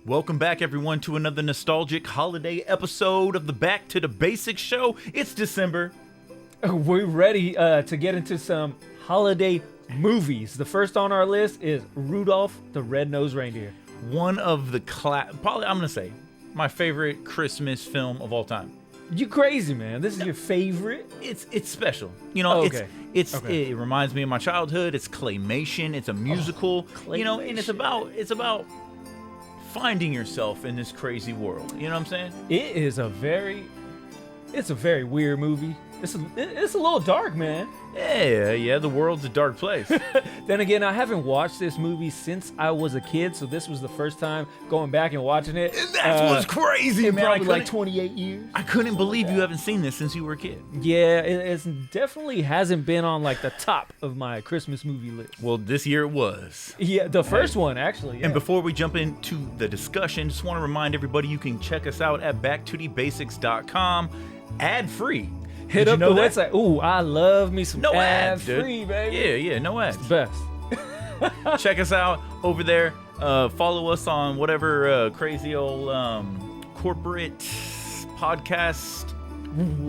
Welcome back, everyone, to another nostalgic holiday episode of the Back to the Basics show. It's December. We're ready to get into some holiday movies. The first on our list is Rudolph the Red-Nosed Reindeer. One of the probably, I'm going to say, my favorite Christmas film of all time. You crazy, man. This is your favorite? It's special. You know, okay. It reminds me of my childhood. It's claymation. It's a musical. You know, and it's about finding yourself in this crazy world. You know what I'm saying? It's a very weird movie. It's a little dark, man. Yeah, the world's a dark place. Then again, I haven't watched this movie since I was a kid, so this was the first time going back and watching it. And that's what's crazy, in man. probably like 28 years. I couldn't believe you haven't seen this since you were a kid. Yeah, it definitely hasn't been on like the top of my Christmas movie list. Well, this year it was. Yeah, the first one, actually. Yeah. And before we jump into the discussion, just want to remind everybody you can check us out at backtotobasics.com, ad-free. Hit up the website. Ooh, I love me some ads, free, baby. Yeah, no ads. It's the best. Check us out over there. Follow us on whatever crazy old corporate podcast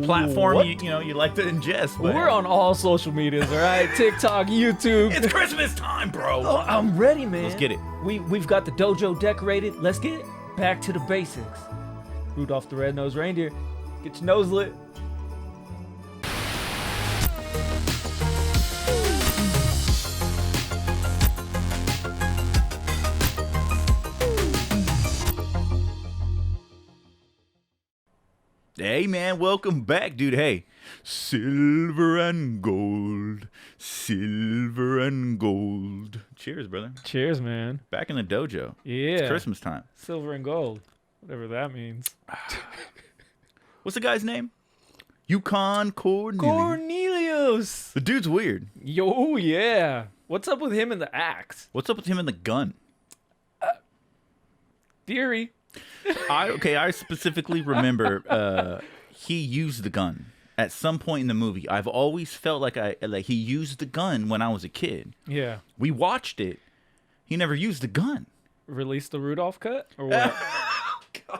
platform you like to ingest. But we're on all social medias, all right? TikTok, YouTube. It's Christmas time, bro. Oh, I'm ready, man. Let's get it. We've got the dojo decorated. Let's get back to the basics. Rudolph the Red-Nosed Reindeer. Get your nose lit. Hey, man, welcome back, dude. Hey, silver and gold. Cheers, brother. Cheers, man. Back in the dojo. Yeah. It's Christmas time. Silver and gold. Whatever that means. What's the guy's name? Yukon Cornelius. Cornelius. The dude's weird. Yo, yeah. What's up with him and the axe? What's up with him and the gun? Theory. I specifically remember he used the gun at some point in the movie. I've always felt like he used the gun when I was a kid. Yeah. We watched it. He never used the gun. Release the Rudolph cut or what?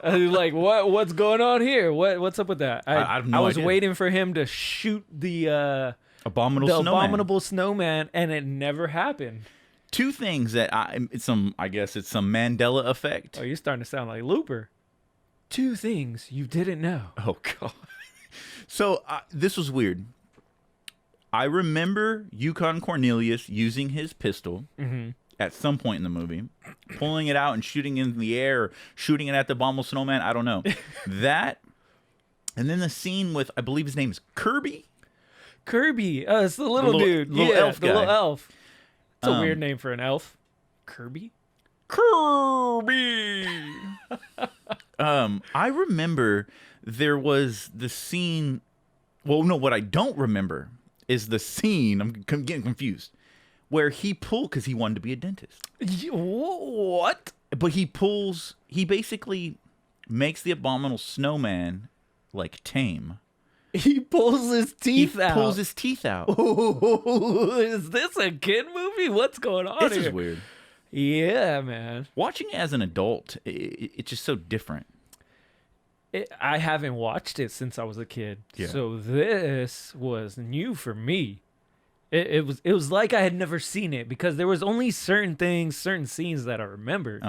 Like what's going on here? What's up with that? I have no was idea. waiting for him to shoot the abominable snowman, and it never happened. Two things that I guess it's some Mandela effect. Oh, you're starting to sound like Looper. Two things you didn't know. Oh, God. So this was weird. I remember Yukon Cornelius using his pistol at some point in the movie, pulling it out and shooting it in the air, or shooting it at the abominable snowman. I don't know. That, and then the scene with, I believe his name is Kirby. Kirby. It's the little dude. Little elf guy. Little elf. It's a weird name for an elf. Kirby? I remember there was the scene. Well, no, what I don't remember is the scene. I'm getting confused. Where he pulled, because he wanted to be a dentist. What? But he basically makes the abominable snowman like tame. He pulls his teeth out. He pulls his teeth out. Ooh, is this a kid movie? What's going on This here? is weird. Yeah, man. Watching it as an adult, it's just so different. I haven't watched it since I was a kid. Yeah. So this was new for me. It was like I had never seen it because there was only certain scenes that I remembered.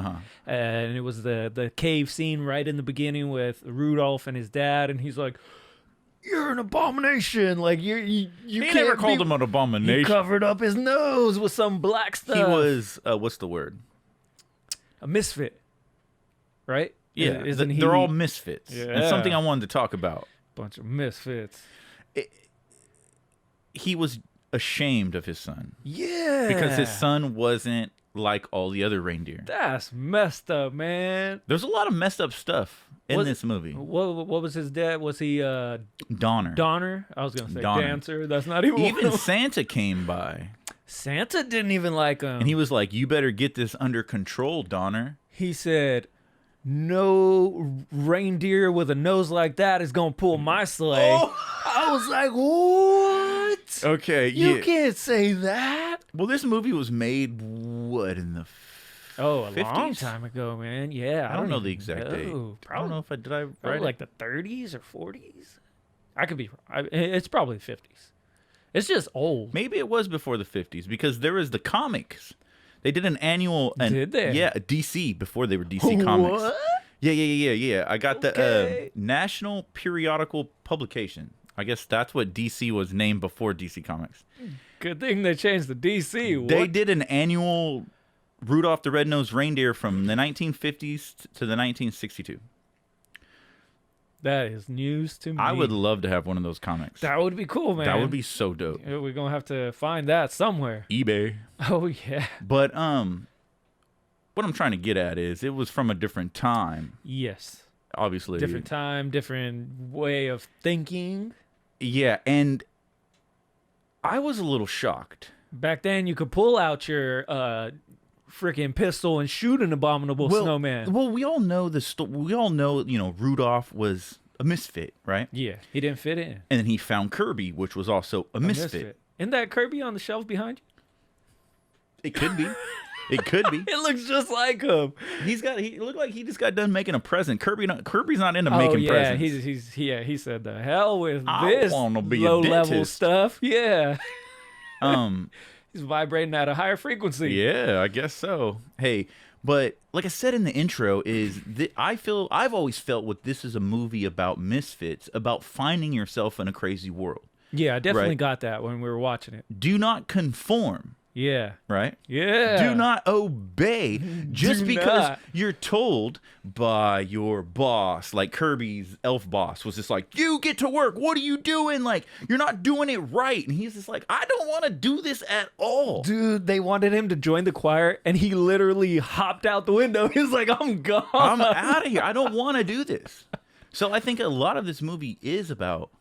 And it was the cave scene right in the beginning with Rudolph and his dad, and he's like, "You're an abomination!" Like you can't never called him an abomination. He covered up his nose with some black stuff. He was what's the word? A misfit, right? Yeah, Isn't he? They're all misfits. Yeah. That's something I wanted to talk about. Bunch of misfits. He was ashamed of his son. Yeah, Because his son wasn't like all the other reindeer. That's messed up, man. There's a lot of messed up stuff in this movie. What was his dad? Was he Donner. Donner? I was gonna say Donner. dancer. That's not even. Even Santa came by. Santa didn't even like him. And he was like, "You better get this under control, Donner." He said, "No reindeer with a nose like that is gonna pull my sleigh." Oh. I was like, "What? Okay, You can't say that." Well, this movie was made, what, in the Oh, a 50s? long time ago, man. Yeah, I don't know even the exact date. know. I don't know if did I write Like the 30s or 40s. I could be wrong. It's probably 50s. It's just old. Maybe it was before the 50s because there was the comics. They did an annual. Did they? Yeah, DC before they were DC Comics. What? Yeah. I got the Okay. National Periodical Publication. I guess that's what DC was named before DC Comics. Good thing they changed the DC. They What? did an annual Rudolph the Red-Nosed Reindeer from the 1950s to the 1962. That is news to me. I would love to have one of those comics. That would be cool, man. That would be so dope. Yeah, we're gonna have to find that somewhere. eBay. Oh yeah. But what I'm trying to get at is it was from a different time. Yes. Obviously. Different time, different way of thinking. Yeah, and I was a little shocked. Back then, you could pull out your freaking pistol and shoot an abominable snowman. Well, we all know we all know, Rudolph was a misfit, right? Yeah, he didn't fit in. And then he found Kirby, which was also a misfit. Isn't that Kirby on the shelf behind you? It could be. It could be. It looks just like him. He looked like he just got done making a present. Kirby's not into making presents. He said the hell with I this wanna be a low level dentist. stuff. Yeah. He's vibrating at a higher frequency. Yeah, I guess so. Hey, but like I said in the intro, I've always felt what this is a movie about misfits, about finding yourself in a crazy world. Yeah, I definitely Right. got that when we were watching it. Do not conform, Yeah. right? Yeah. Do not obey just Do because not. you're told by your boss, like Kirby's elf boss was just like, you get to work. What are you doing? Like, you're not doing it right. And he's just like, I don't want to do this at all. Dude, they wanted him to join the choir, and he literally hopped out the window. He was like, I'm gone. I'm out of here. I don't want to do this. So I think a lot of this movie is about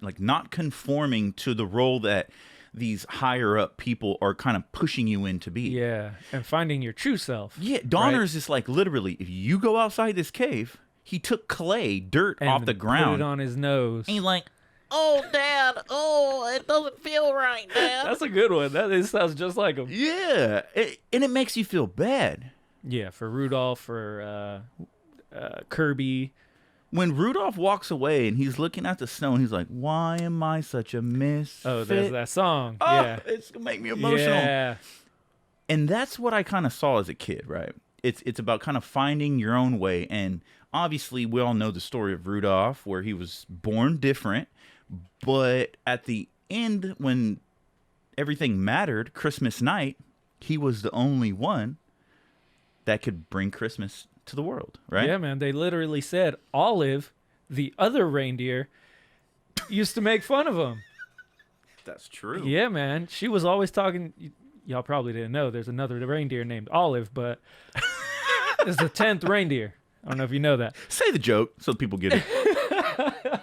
like not conforming to the role that these higher up people are kind of pushing you in to be. Yeah, and finding your true self. Yeah, Donner's is like literally, if you go outside this cave, he took clay, dirt And off the ground. put it on his nose. And he's like, oh, Dad, it doesn't feel right, Dad. That's a good one. It sounds just like him. Yeah, and it makes you feel bad. Yeah, for Rudolph, for Kirby. When Rudolph walks away and he's looking at the snow and he's like, why am I such a misfit? Oh, there's that song. Oh, Yeah. it's going to make me emotional. Yeah. And that's what I kind of saw as a kid, right? It's about kind of finding your own way. And obviously, we all know the story of Rudolph, where he was born different. But at the end, when everything mattered, Christmas night, he was the only one that could bring Christmas to the world, right? Yeah, man. They literally said Olive, the other reindeer, used to make fun of him. That's true. Yeah, man. She was always talking. Y'all probably didn't know there's another reindeer named Olive, but it's the 10th reindeer. I don't know if you know that. Say the joke so people get it.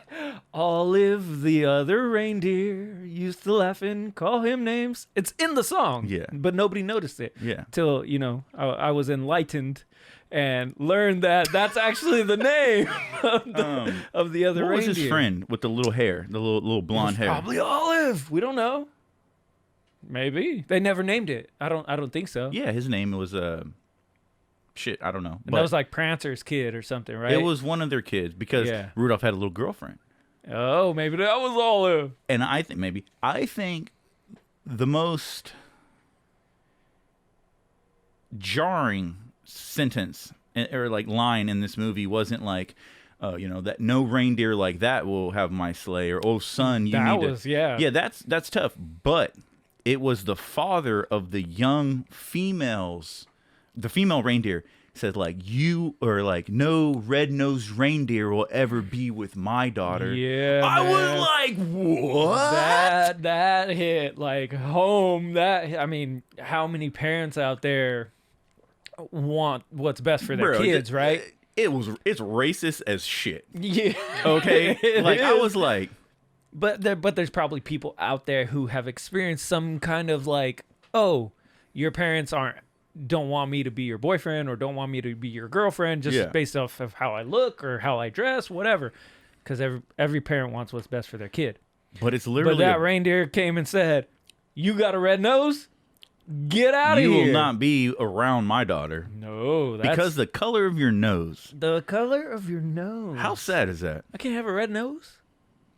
Olive, the other reindeer, used to laugh and call him names. It's in the song. Yeah. But nobody noticed it. Yeah. Till, I was enlightened and learned that that's actually the name of the other What was reindeer. his friend with the little hair, the little blonde hair? Probably Olive. We don't know. Maybe. They never named it. I don't think so. Yeah, his name was shit, I don't know. And that was like Prancer's kid or something, right? It was one of their kids because Yeah. Rudolph had a little girlfriend. Oh, maybe that was Olive. And I think the most jarring sentence or like line in this movie wasn't like, that no reindeer like that will have my sleigh, or oh son, you That need was, to. yeah. Yeah, that's tough. But it was the father of the young females, the female reindeer said like, you or like no red-nosed reindeer will ever be with my daughter. Yeah, I man. was like, what? That hit like home. How many parents out there want what's best for their Bro, kids, right? It's racist as shit. Yeah. Okay, It like I is. was like, But there's probably people out there who have experienced some kind of like, oh, your parents don't want me to be your boyfriend or don't want me to be your girlfriend just based off of how I look or how I dress, whatever. Because every parent wants what's best for their kid. but it's literally But that reindeer came and said, "You got a red nose? Get out of You here. will not be around my daughter. No, that's Because the color of your nose. the color of your nose. How sad is that? I can't have a red nose.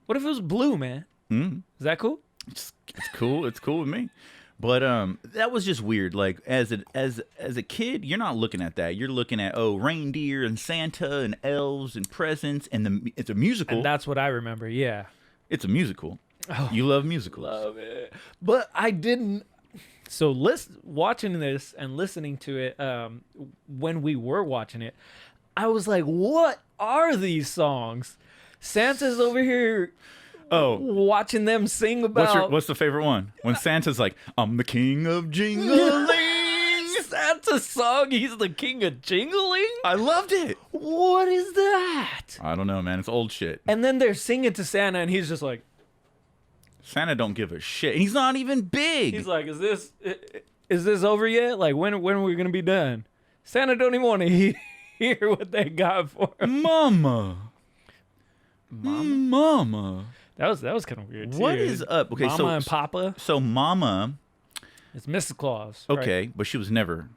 What if it was blue, man? Mm. Is that cool? It's cool. It's cool with me. But that was just weird. Like as a kid, you're not looking at that. You're looking at reindeer and Santa and elves and presents and it's a musical. And that's what I remember. Yeah. It's a musical. Oh, You love musicals. love it. But I didn't. So watching this and listening to it, when we were watching it, I was like, "What are these songs?" Santa's over here. Oh, Watching them sing about what's the favorite one? When Santa's like, "I'm the king of jingling." Santa's song. He's the king of jingling. I loved it. What is that? I don't know, man. It's old shit. And then they're singing to Santa, and he's just like, Santa don't give a shit. He's not even big. he's like, "Is this over yet? Like, when are we gonna be done?" Santa don't even want to hear what they got for him. Mama. Mama. That was kind of weird. What too. is up? Okay, Mama and Papa. So Mama, It's Mrs. Claus. Right? okay, but she was never.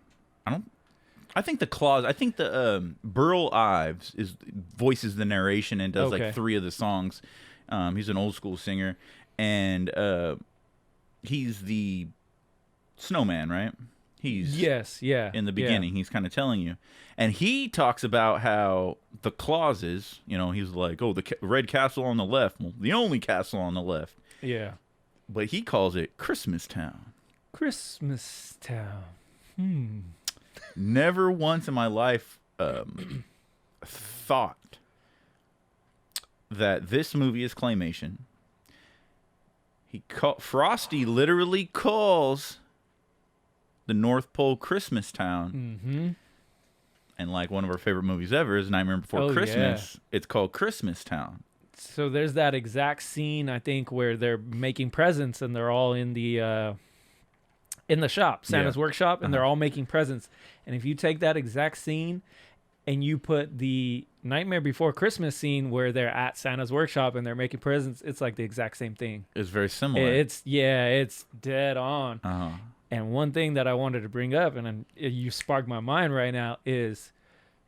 I think the Burl Ives voices the narration and does Okay. like 3 of the songs. He's an old school singer, and he's the snowman, right? He's Yes. Yeah. in the yeah. beginning. He's kind of telling you, and he talks about how the Clauses. He's like, "Oh, the red castle on the left, well, the only castle on the left," Yeah. but he calls it Christmas Town. Christmas Town. Never once in my life thought that this movie is claymation. Frosty literally calls the North Pole Christmas Town. Mm-hmm. And like one of our favorite movies ever is Nightmare Before Christmas. Yeah. It's called Christmas Town. So there's that exact scene, I think, where they're making presents and they're all in the shop, Santa's workshop, and they're all making presents. And if you take that exact scene and you put the Nightmare Before Christmas scene where they're at Santa's workshop and they're making presents, it's like the exact same thing. It's very similar. It's dead on. Uh-huh. And one thing that I wanted to bring up, and you sparked my mind right now, is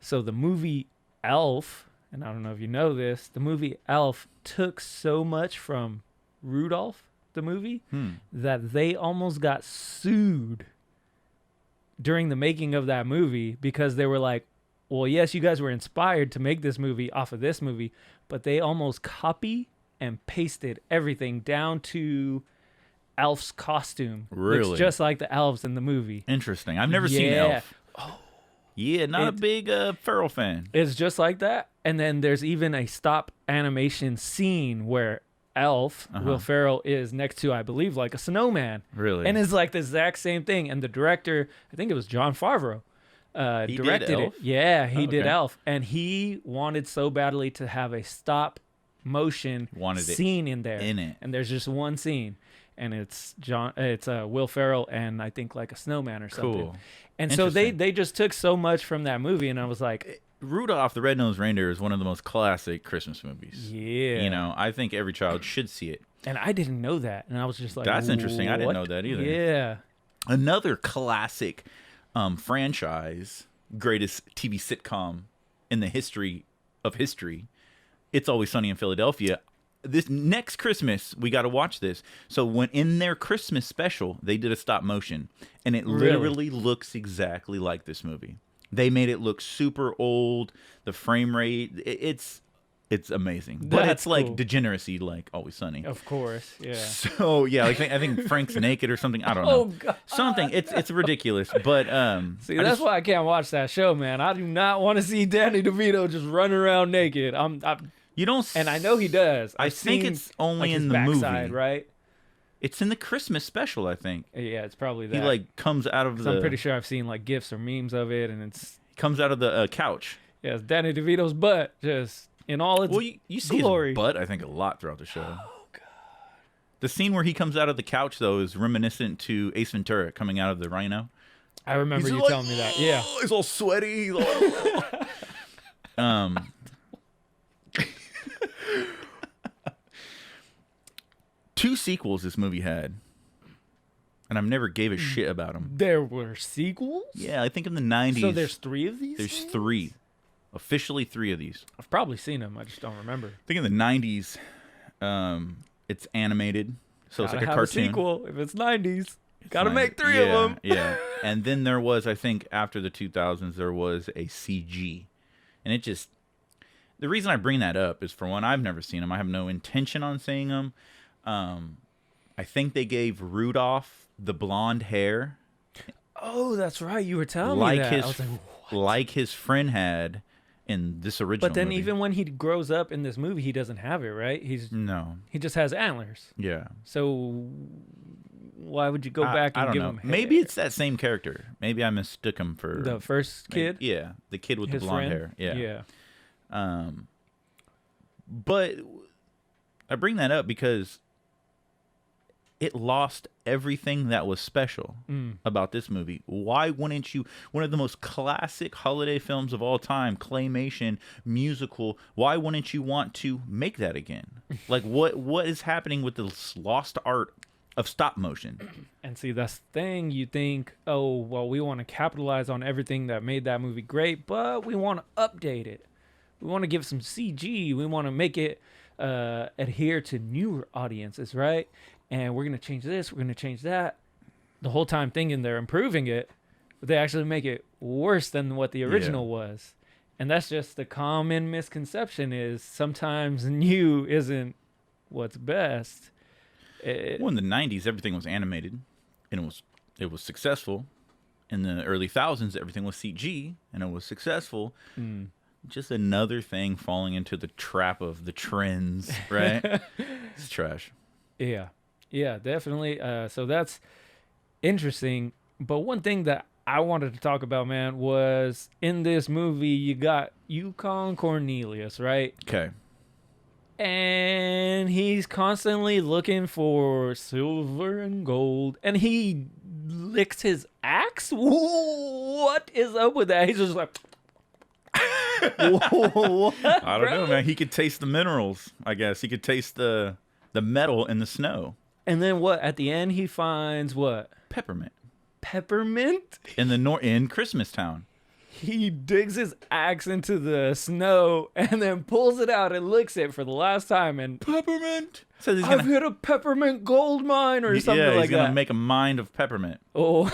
so the movie Elf, and I don't know if you know this, the movie Elf took so much from Rudolph, the movie, that they almost got sued during the making of that movie because they were like, well, yes, you guys were inspired to make this movie off of this movie, but they almost copy and pasted everything down to Elf's costume. Really? Looks just like the elves in the movie. Interesting. I've never seen Elf. Oh. Yeah, not a big Ferrell fan. It's just like that. And then there's even a stop animation scene where Elf, Will Ferrell, is next to, I believe, like a snowman. Really? And it's like the exact same thing. And the director, I think it was Jon Favreau, He directed did it. Elf? Yeah, he did okay. Elf. And he wanted so badly to have a stop motion scene in there. in it. And there's just one scene. And it's Will Ferrell and I think like a snowman or something. Cool. And so they Interesting. just took so much from that movie. And I was like, Rudolph the Red-Nosed Reindeer is one of the most classic Christmas movies. yeah. I think every child should see it. And I didn't know that. And I was just like, That's interesting. I didn't what? know that either. Yeah. Another classic franchise, greatest TV sitcom in the history of history, It's Always Sunny in Philadelphia. This next Christmas, we got to watch this. So when in their Christmas special, they did a stop motion, and it literally looks exactly like this movie. They made it look super old. The frame rate, it's amazing. But That's it's like cool. degeneracy, like Always Sunny. Of course. Yeah. So yeah, I think Frank's naked or something. I don't know. Oh, God. Something. It's ridiculous. But See, that's why I can't watch that show, man. I do not want to see Danny DeVito just running around naked. you don't. And I know he does. I I've think seen, it's only like, his in the backside, movie. right? It's in the Christmas special, I think. Yeah, it's probably that. He like comes out of 'Cause the. I'm pretty sure I've seen like gifs or memes of it, and it's comes out of the couch. it's Danny DeVito's butt just in all its Well, you see glory. his butt, I think, a lot throughout the show. Oh God. The scene where he comes out of the couch though is reminiscent to Ace Ventura coming out of the rhino. I remember you like, telling me that. Yeah. He's all sweaty. He's all... Two sequels this movie had. and I've never gave a shit about them. There were sequels? Yeah, I think in the 90s. So there's 3 of these? There's things? 3. Officially 3 of these. I've probably seen them. I just don't remember. I think in the 90s, it's animated. So Gotta it's like a have cartoon. a sequel. If it's 90s, gotta 90s. make 3 of them. Yeah. And then there was, I think, after the 2000s, there was a CG. And it just... The reason I bring that up is, for one, I've never seen them. I have no intention on seeing them. I think they gave Rudolph the blonde hair. Oh, that's right. You were telling me that. I was like his friend had in this original But then movie. even when he grows up in this movie, he doesn't have it, right? No. He just has antlers. Yeah. So why would you go back and give him hair? Maybe it's that same character. Maybe I mistook him for... The first kid? Yeah. The kid with the blonde hair. Yeah. Yeah. But I bring that up because it lost everything that was special about this movie. Why wouldn't you? One of the most classic holiday films of all time, claymation, musical. Why wouldn't you want to make that again? Like, what is happening with this lost art of stop motion? And see, that's the thing. You think, oh, well, we want to capitalize on everything that made that movie great, but we want to update it. We want to give some CG. We want to make it adhere to newer audiences, right? And we're going to change this. We're going to change that. The whole time thinking they're improving it, but they actually make it worse than what the original was. And that's just the common misconception, is sometimes new isn't what's best. Well, in the 90s, everything was animated, and it was successful. In the early thousands, everything was CG, and it was successful. Just another thing falling into the trap of the trends, right? It's trash. Yeah, definitely. So that's interesting. But one thing that I wanted to talk about, man, was in this movie, you got Yukon Cornelius, right? Okay. And he's constantly looking for silver and gold, and he licks his axe? What is up with that? He's just like... What, I don't know, man. He could taste the minerals, I guess. He could taste the metal in the snow. And then what? At the end, he finds what? Peppermint. Peppermint? In Christmas Town. He digs his axe into the snow and then pulls it out and licks it for the last time. And peppermint. So I've hit a peppermint gold mine or something like that. Yeah, he's gonna make a mine of peppermint. Oh.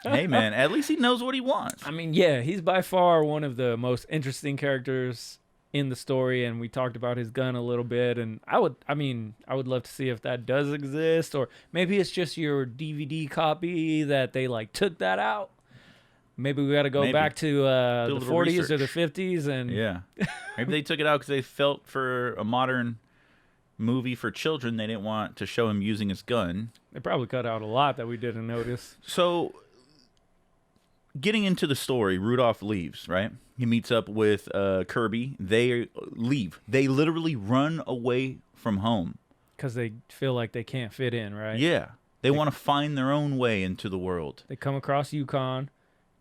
Hey, man, at least he knows what he wants. I mean, yeah, he's by far one of the most interesting characters in the story, and we talked about his gun a little bit, and I would love to see if that does exist, or maybe it's just your DVD copy that they like took that out. Maybe we got to go back to the 40s or the 50s, and maybe they took it out because they felt for a modern movie for children they didn't want to show him using his gun. They probably cut out a lot that we didn't notice. So, getting into the story, Rudolph leaves, right? He meets up with Kirby. They leave. They literally run away from home. Because they feel like they can't fit in, right? Yeah. They want to find their own way into the world. They come across Yukon,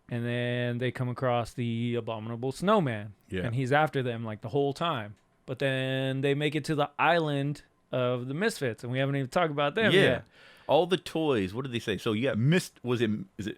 and then they come across the abominable snowman. Yeah. And he's after them like the whole time. But then they make it to the island of the Misfits, and we haven't even talked about them yet. All the toys. What did they say? So is it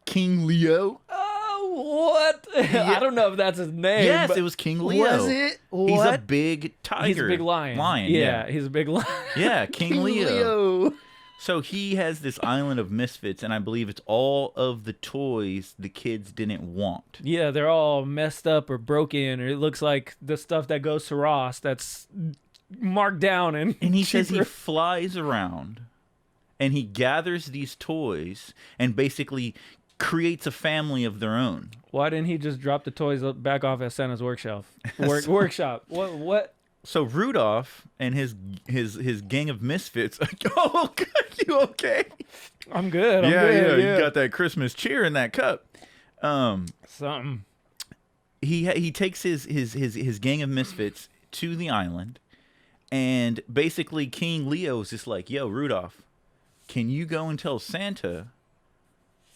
King Leo? Oh, what? Yeah. I don't know if that's his name. Yes, it was King Leo. Was it? What? He's a big tiger. He's a big lion. Yeah, he's a big lion. Yeah, King Leo. So he has this island of misfits, and I believe it's all of the toys the kids didn't want. Yeah, they're all messed up or broken, or it looks like the stuff that goes to Ross that's marked down. And he says he flies around, and he gathers these toys and basically creates a family of their own. Why didn't he just drop the toys back off at Santa's workshop? Workshop. What? So Rudolph and his gang of misfits. Oh, God, you okay? I'm good. I'm good. You got that Christmas cheer in that cup. Something. He takes his gang of misfits to the island, and basically King Leo's just like, "Yo, Rudolph, can you go and tell Santa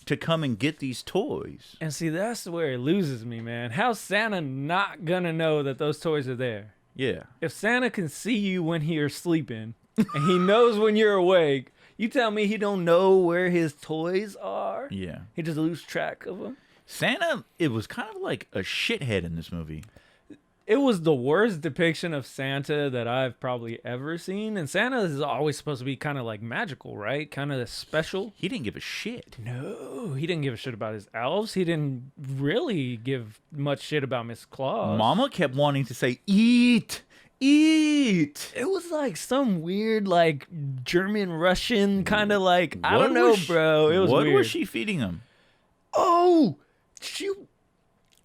to come and get these toys?" And see, that's where it loses me, man. How's Santa not gonna know that those toys are there? Yeah. If Santa can see you when you're sleeping and he knows when you're awake, You tell me he don't know where his toys are? Yeah. He just lose track of them? Santa, it was kind of like a shithead in this movie. It was the worst depiction of Santa that I've probably ever seen. And Santa is always supposed to be kind of like magical, right? Kind of special. He didn't give a shit. No, he didn't give a shit about his elves. He didn't really give much shit about Miss Claus. Mama kept wanting to say, eat, eat. It was like some weird, like German Russian kind of like, I don't know, bro. It was what weird. was she feeding him? Oh,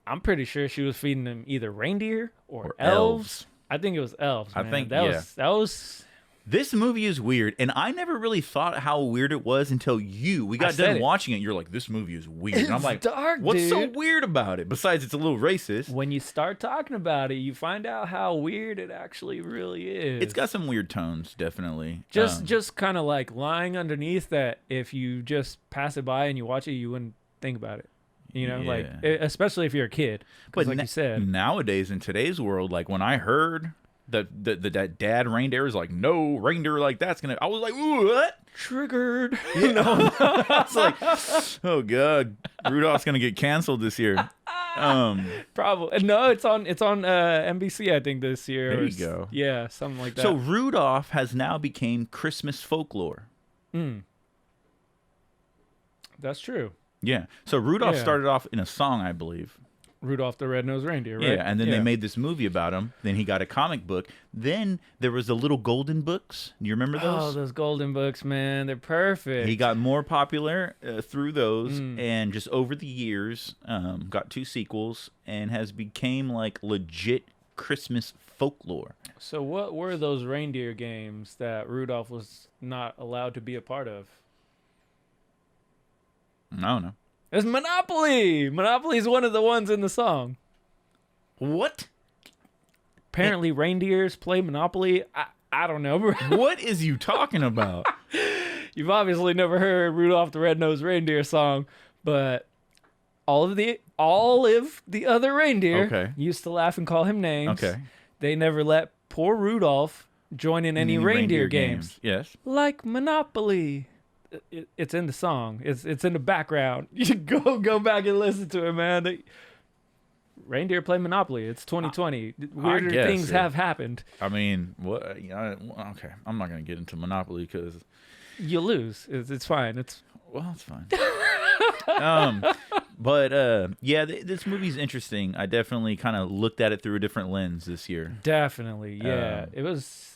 I'm pretty sure she was feeding them either reindeer or elves. I think it was elves. Man. I think that was. This movie is weird, and I never really thought how weird it was until we got done watching it. You're like, this movie is weird. And I'm like, dark, what's dude. so weird about it? Besides, it's a little racist. When you start talking about it, you find out how weird it actually really is. It's got some weird tones, definitely. Just kind of like lying underneath that. If you just pass it by and you watch it, you wouldn't think about it. You know, like, especially if you're a kid. But like you said, nowadays in today's world, like when I heard that dad reindeer is like, no reindeer like that's gonna, I was like, ooh, what? Triggered. You know, I was like, oh god, Rudolph's gonna get canceled this year. Probably no. It's on NBC, I think, this year. There you go. Yeah, something like that. So Rudolph has now became Christmas folklore. That's true. Yeah. So Rudolph started off in a song, I believe. Rudolph the Red-Nosed Reindeer, right? Yeah, and then they made this movie about him. Then he got a comic book. Then there was the little golden books. Do you remember those? Oh, those golden books, man. They're perfect. He got more popular through those, and just over the years, got 2 sequels, and has became like legit Christmas folklore. So what were those reindeer games that Rudolph was not allowed to be a part of? I don't know. It's Monopoly. Monopoly is one of the ones in the song. What? Apparently, reindeers play Monopoly. I don't know. What is you talking about? You've obviously never heard Rudolph the Red-Nosed Reindeer song, but all of the other reindeer used to laugh and call him names. Okay. They never let poor Rudolph join in any reindeer games. Yes. Like Monopoly. It's in the song. It's in the background. You should go back and listen to it, man. Reindeer play Monopoly. It's 2020. Weirder things have happened. I mean, what? Okay, I'm not gonna get into Monopoly because you lose. It's fine. It's fine. But this movie's interesting. I definitely kind of looked at it through a different lens this year. Definitely, yeah. It was.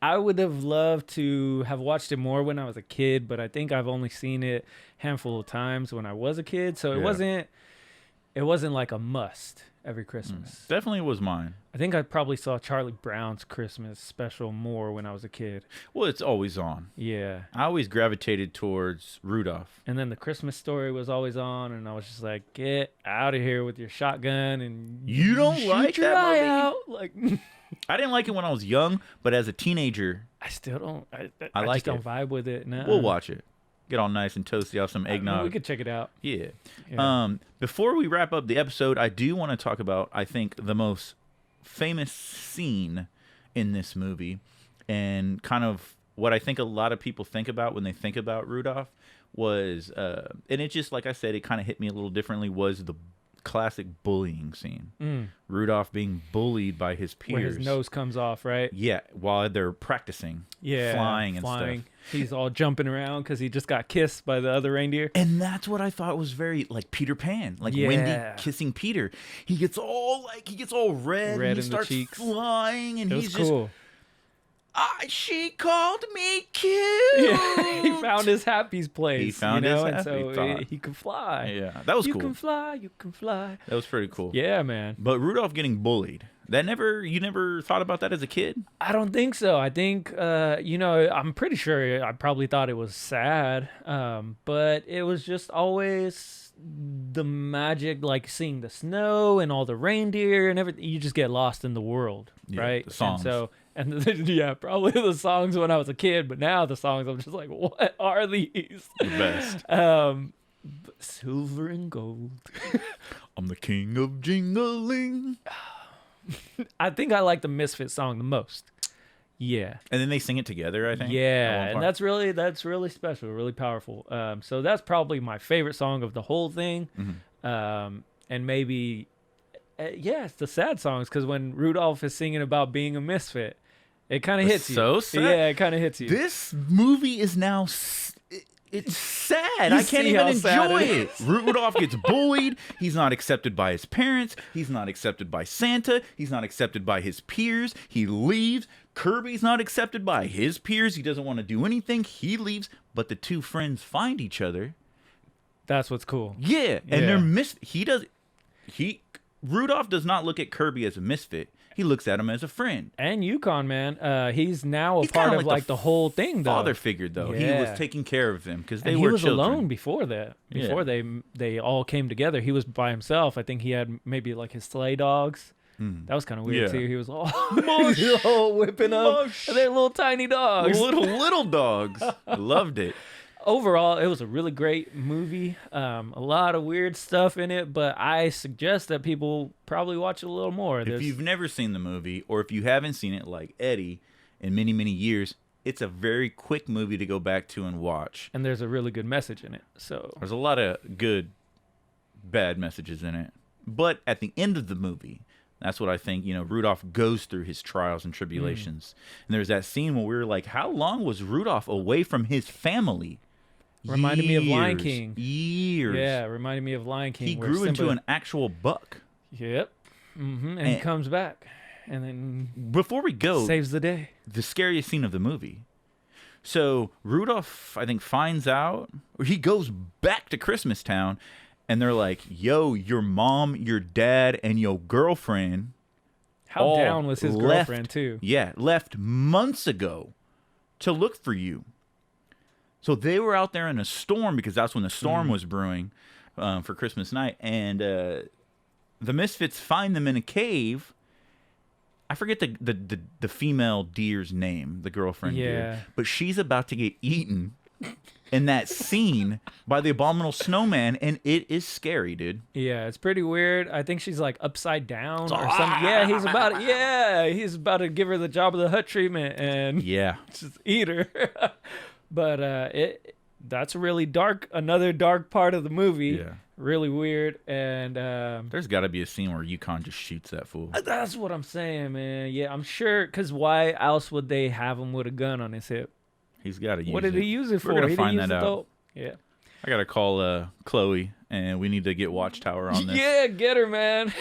I would have loved to have watched it more when I was a kid, but I think I've only seen it a handful of times when I was a kid, so it wasn't like a must every Christmas. Definitely was mine. I think I probably saw Charlie Brown's Christmas special more when I was a kid. Well, it's always on. Yeah. I always gravitated towards Rudolph. And then the Christmas Story was always on, and I was just like, get out of here with your shotgun and you don't like your that eye movie? out. Like I didn't like it when I was young, but as a teenager, I still don't. I like just don't vibe with it. No. We'll watch it. Get all nice and toasty off some eggnog. I mean, we could check it out. Yeah. Before we wrap up the episode, I do want to talk about, I think, the most famous scene in this movie, and kind of what I think a lot of people think about when they think about Rudolph was, and it just, like I said, it kind of hit me a little differently, was the classic bullying scene. Rudolph being bullied by his peers. Where his nose comes off, right? Yeah, while they're practicing flying and stuff. He's all jumping around because he just got kissed by the other reindeer. And that's what I thought was very like Peter Pan, like Wendy kissing Peter. He gets all red and he starts flying, and he's cool. She called me cute. Yeah, he found his happy place. He found his happy and so spot. he could fly. Yeah, that was cool. You can fly. You can fly. That was pretty cool. Yeah, man. But Rudolph getting bullied. You never thought about that as a kid? I don't think so. I think, I'm pretty sure I probably thought it was sad. But it was just always the magic, like seeing the snow and all the reindeer and everything. You just get lost in the world, right? The songs. And probably the songs when I was a kid, but now the songs, I'm just like, what are these? The best. Silver and gold. I'm the king of jingling. I think I like the Misfit song the most. Yeah. And then they sing it together, I think. Yeah, and that's really special, really powerful. So that's probably my favorite song of the whole thing. And maybe, it's the sad songs, because when Rudolph is singing about being a misfit, it kind of hits you. So sad. Yeah, it kind of hits you. This movie is now... It's sad. I can't even enjoy it. Rudolph gets bullied. He's not accepted by his parents. He's not accepted by Santa. He's not accepted by his peers. He leaves. Kirby's not accepted by his peers. He doesn't want to do anything. He leaves. But the two friends find each other. That's what's cool. Yeah. And they're Rudolph does not look at Kirby as a misfit. He looks at him as a friend. And Yukon, man, he's now a part of like the whole thing, though. Father figure, though. Yeah. He was taking care of them because they and were he was children. alone before that. Before they all came together, he was by himself. I think he had maybe like his sleigh dogs. That was kind of weird too. He was all whipping up. They're little tiny dogs. Little dogs. I loved it. Overall, it was a really great movie. A lot of weird stuff in it, but I suggest that people probably watch it a little more. If you've never seen the movie, or if you haven't seen it like Eddie in many, many years, it's a very quick movie to go back to and watch. And there's a really good message in it. So there's a lot of good, bad messages in it. But at the end of the movie, that's what I think, Rudolph goes through his trials and tribulations. And there's that scene where we were like, how long was Rudolph away from his family? Reminded me of Lion King. Years. Yeah, reminded me of Lion King. He grew into an actual buck. Yep. And he comes back. And then before we go, saves the day. The scariest scene of the movie. So Rudolph, I think, finds out, or he goes back to Christmas Town, and they're like, yo, your mom, your dad, and your girlfriend. How down was his girlfriend, too? Yeah, left months ago to look for you. So they were out there in a storm, because that's when the storm was brewing for Christmas night. And the Misfits find them in a cave. I forget the female deer's name, the girlfriend deer. But she's about to get eaten in that scene by the abominable snowman, and it is scary, dude. Yeah, it's pretty weird. I think she's like upside down or something. Yeah, he's about to give her the Job of the Hut treatment and just eat her. But that's really dark. Another dark part of the movie. Yeah. Really weird. And there's got to be a scene where Yukon just shoots that fool. That's what I'm saying, man. Yeah, I'm sure. Because why else would they have him with a gun on his hip? He's got to use it. What did he use it for? We're going to find that out. Yeah. I got to call Chloe, and we need to get Watchtower on this. Yeah, get her, man.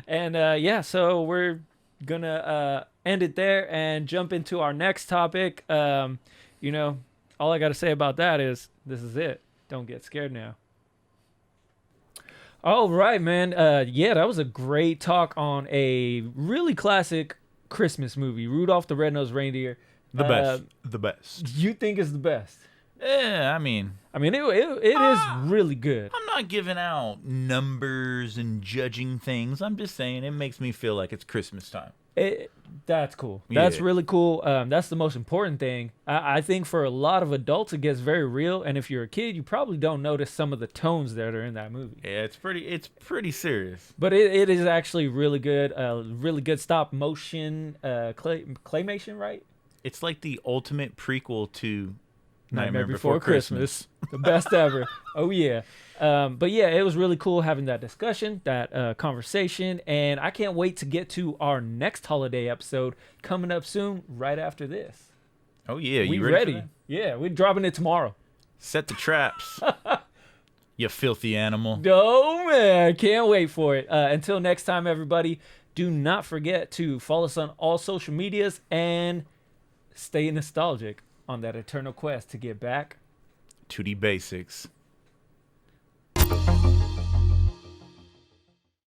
And so we're going to end it there and jump into our next topic. All I got to say about that is this is it. Don't get scared now. All right, man. That was a great talk on a really classic Christmas movie, Rudolph the Red-Nosed Reindeer. The best. You think it's the best? Yeah, I mean, it is really good. I'm not giving out numbers and judging things. I'm just saying it makes me feel like it's Christmas time. That's cool. That's really cool. That's the most important thing. I think for a lot of adults, it gets very real. And if you're a kid, you probably don't notice some of the tones that are in that movie. Yeah, it's pretty serious. But it is actually really good. Really good stop motion claymation, right? It's like the ultimate prequel to Nightmare Before Christmas. The best ever. Oh, yeah. But yeah, it was really cool having that discussion, that conversation, and I can't wait to get to our next holiday episode coming up soon, right after this. Oh, yeah. You ready? Yeah, we're dropping it tomorrow. Set the traps. You filthy animal. Oh, man. Can't wait for it. Until next time, everybody, do not forget to follow us on all social medias and stay nostalgic on that eternal quest to get back to the basics.